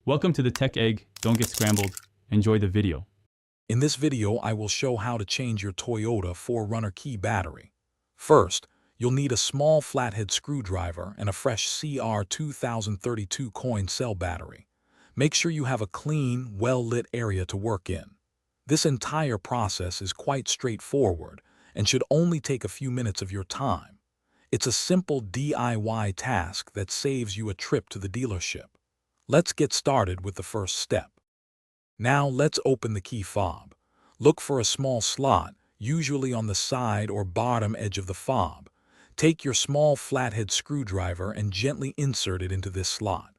Welcome to the Tech Egg. Don't get scrambled. Enjoy the video. In this video, I will show how to change your Toyota 4Runner key battery. First, you'll need a small flathead screwdriver and a fresh CR2032 coin cell battery. Make sure you have a clean, well-lit area to work in. This entire process is quite straightforward and should only take a few minutes of your time. It's a simple DIY task that saves you a trip to the dealership. Let's get started with the first step. Now let's open the key fob. Look for a small slot, usually on the side or bottom edge of the fob. Take your small flathead screwdriver and gently insert it into this slot.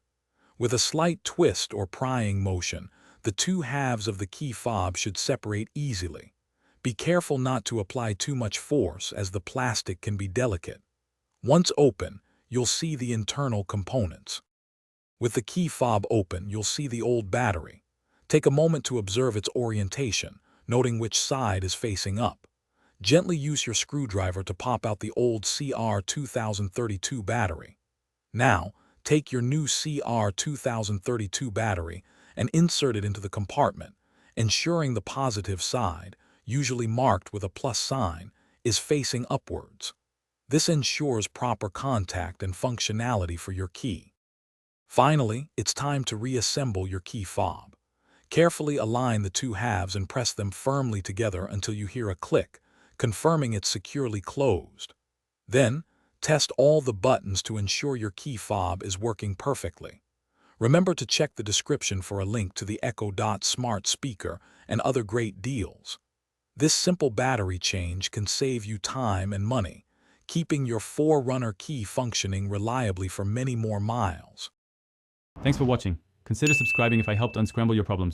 With a slight twist or prying motion, the two halves of the key fob should separate easily. Be careful not to apply too much force as the plastic can be delicate. Once open, you'll see the internal components. With the key fob open, you'll see the old battery. Take a moment to observe its orientation, noting which side is facing up. Gently use your screwdriver to pop out the old CR2032 battery. Now, take your new CR2032 battery and insert it into the compartment, ensuring the positive side, usually marked with a plus sign, is facing upwards. This ensures proper contact and functionality for your key. Finally, it's time to reassemble your key fob. Carefully align the two halves and press them firmly together until you hear a click, confirming it's securely closed. Then, test all the buttons to ensure your key fob is working perfectly. Remember to check the description for a link to the Echo Dot smart speaker and other great deals. This simple battery change can save you time and money, keeping your 4Runner key functioning reliably for many more miles. Thanks for watching. Consider subscribing if I helped unscramble your problems.